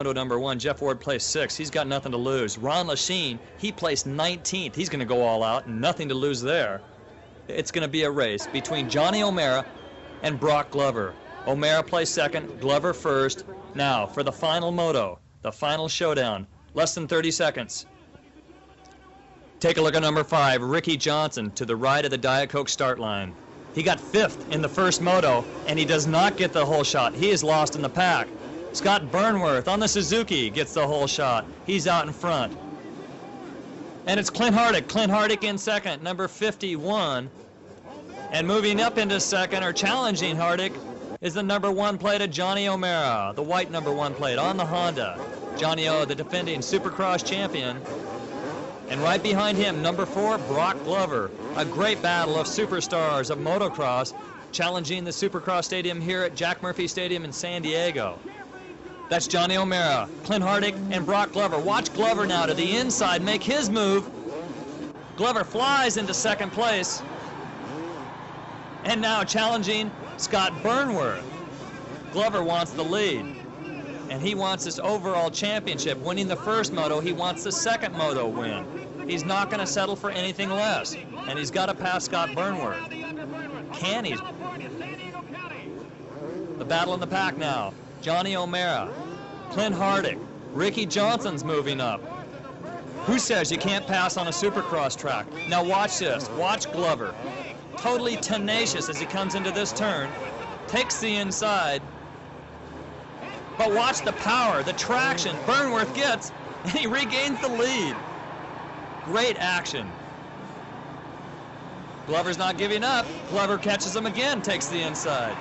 Moto number 1, Jeff Ward placed 6th. He's got nothing to lose. Ron Lachine, he placed 19th. He's going to go all out, nothing to lose there. It's going to be a race between Johnny O'Mara and Brock Glover. O'Mara placed 2nd, Glover 1st. Now, for the final moto, the final showdown, less than 30 seconds. Take a look at number 5, Ricky Johnson, to the right of the Diet Coke start line. He got 5th in the first moto, and he does not get the whole shot. He is lost in the pack. Scott Burnworth on the Suzuki gets the whole shot. He's out in front. And it's Clint Hardick. Clint Hardick in 2nd, number 51. And moving up into 2nd, or challenging Hardick, is the number 1 plate of Johnny O'Mara, the white number 1 plate on the Honda. Johnny O, the defending Supercross champion. And right behind him, number 4, Brock Glover. A great battle of superstars of motocross, challenging the Supercross Stadium here at Jack Murphy Stadium in San Diego. That's Johnny O'Mara, Clint Hardick, and Brock Glover. Watch Glover now to the inside make his move. Glover flies into 2nd place. And now challenging Scott Burnworth. Glover wants the lead. And he wants this overall championship. Winning the first moto, he wants the 2nd moto win. He's not going to settle for anything less. And he's got to pass Scott Burnworth. Can he? The battle in the pack now. Johnny O'Mara, Clint Hardick, Ricky Johnson's moving up. Who says you can't pass on a Supercross track? Now watch this. Watch Glover. Totally tenacious as he comes into this turn. Takes the inside. But watch the power, the traction Burnworth gets, and he regains the lead. Great action. Glover's not giving up. Glover catches him again, takes the inside.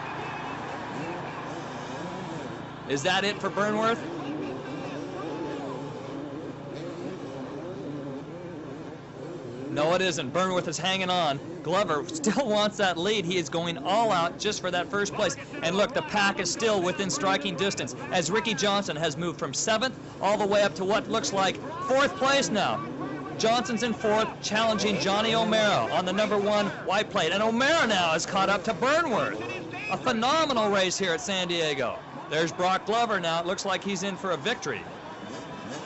Is that it for Burnworth? No, it isn't. Burnworth is hanging on. Glover still wants that lead. He is going all out just for that first place. And look, the pack is still within striking distance as Ricky Johnson has moved from 7th all the way up to what looks like 4th place now. Johnson's in 4th, challenging Johnny O'Mara on the number 1 white plate. And O'Mara now is caught up to Burnworth. A phenomenal race here at San Diego. There's Brock Glover now. It looks like he's in for a victory.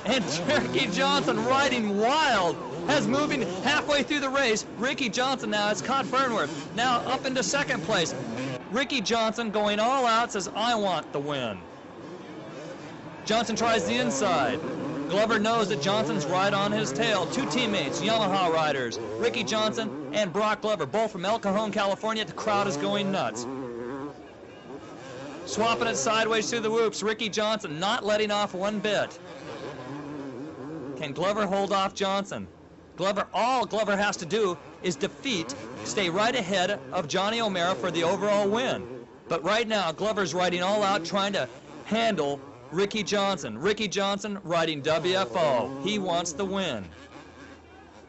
And Ricky Johnson riding wild, has moving halfway through the race. Ricky Johnson now has caught Burnworth. Now up into 2nd place. Ricky Johnson going all out, says, I want the win. Johnson tries the inside. Glover knows that Johnson's right on his tail. 2 teammates, Yamaha riders, Ricky Johnson and Brock Glover, both from El Cajon, California. The crowd is going nuts. Swapping it sideways through the whoops. Ricky Johnson not letting off one bit. Can Glover hold off Johnson? All Glover has to do is stay right ahead of Johnny O'Mara for the overall win. But right now, Glover's riding all out, trying to handle Ricky Johnson. Ricky Johnson riding WFO. He wants the win.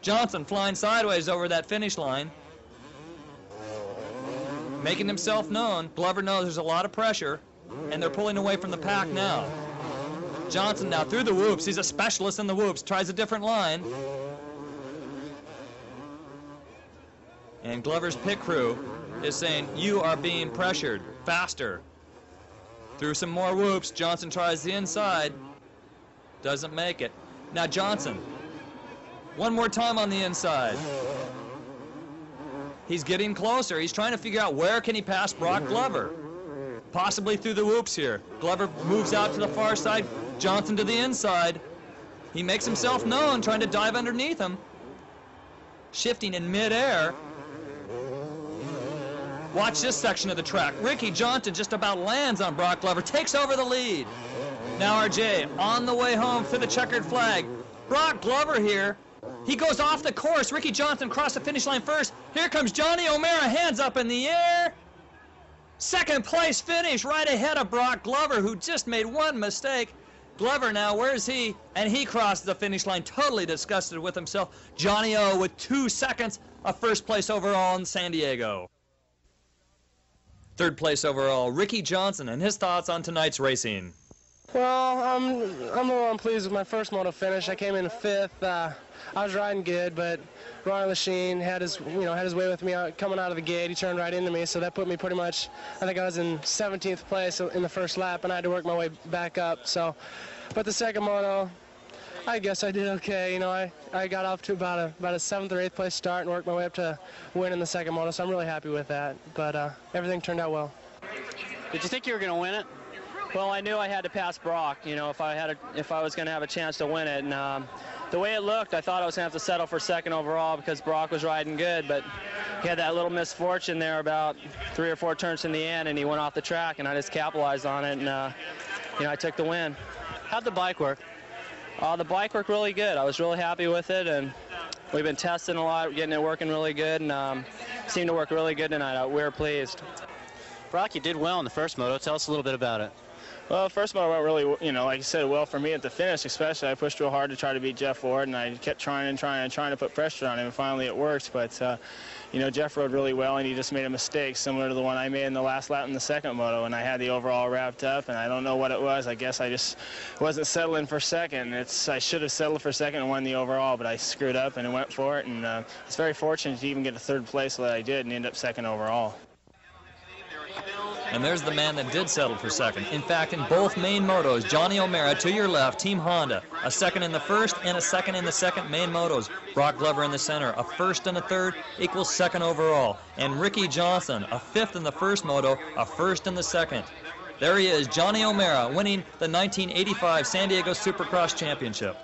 Johnson flying sideways over that finish line, making himself known. Glover knows there's a lot of pressure, and they're pulling away from the pack now. Johnson now through the whoops. He's a specialist in the whoops. Tries a different line. And Glover's pit crew is saying, you are being pressured. Faster. Through some more whoops. Johnson tries the inside. Doesn't make it. Now Johnson. One more time on the inside. He's getting closer. He's trying to figure out where can he pass Brock Glover. Possibly through the whoops here. Glover moves out to the far side. Johnson to the inside. He makes himself known, trying to dive underneath him. Shifting in midair. Watch this section of the track. Ricky Johnson just about lands on Brock Glover. Takes over the lead. Now RJ on the way home to the checkered flag. Brock Glover here. He goes off the course. Ricky Johnson crossed the finish line first. Here comes Johnny O'Mara. Hands up in the air. 2nd place finish right ahead of Brock Glover, who just made one mistake. Glover now, where's he? And he crosses the finish line, totally disgusted with himself. Johnny O with 2 seconds of 1st place overall in San Diego. 3rd place overall, Ricky Johnson, and his thoughts on tonight's racing. Well, I'm a little unpleased with my first moto finish. I came in 5th. I was riding good, but Ron Lachine had his way with me coming out of the gate. He turned right into me, so that put me pretty much. I think I was in 17th place in the first lap, and I had to work my way back up. So, but the second moto, I guess I did okay. You know, I got off to about a 7th or 8th place start and worked my way up to win in the second moto. So I'm really happy with that. But everything turned out well. Did you think you were going to win it? Well, I knew I had to pass Brock, you know, if I was going to have a chance to win it. And the way it looked, I thought I was going to have to settle for second overall because Brock was riding good. But he had that little misfortune there about 3 or 4 turns in the end, and he went off the track, and I just capitalized on it, and, you know, I took the win. How'd the bike work? The bike worked really good. I was really happy with it, and we've been testing a lot, getting it working really good, and seemed to work really good tonight. We were pleased. Brock, you did well in the first moto. Tell us a little bit about it. Well, the first moto went really, you know, like you said, well for me at the finish, especially. I pushed real hard to try to beat Jeff Ward, and I kept trying to put pressure on him, and finally it worked. But, you know, Jeff rode really well, and he just made a mistake similar to the one I made in the last lap in the second moto, and I had the overall wrapped up, and I don't know what it was. I guess I just wasn't settling for second. I should have settled for second and won the overall, but I screwed up and went for it, and it's very fortunate to even get to 3rd place that I did and end up second overall. And there's the man that did settle for second. In fact, in both main motos, Johnny O'Mara to your left, Team Honda, a second in the first and a second in the second main motos. Brock Glover in the center, a first and a third equals second overall. And Ricky Johnson, a 5th in the first moto, a first in the second. There he is, Johnny O'Mara, winning the 1985 San Diego Supercross Championship.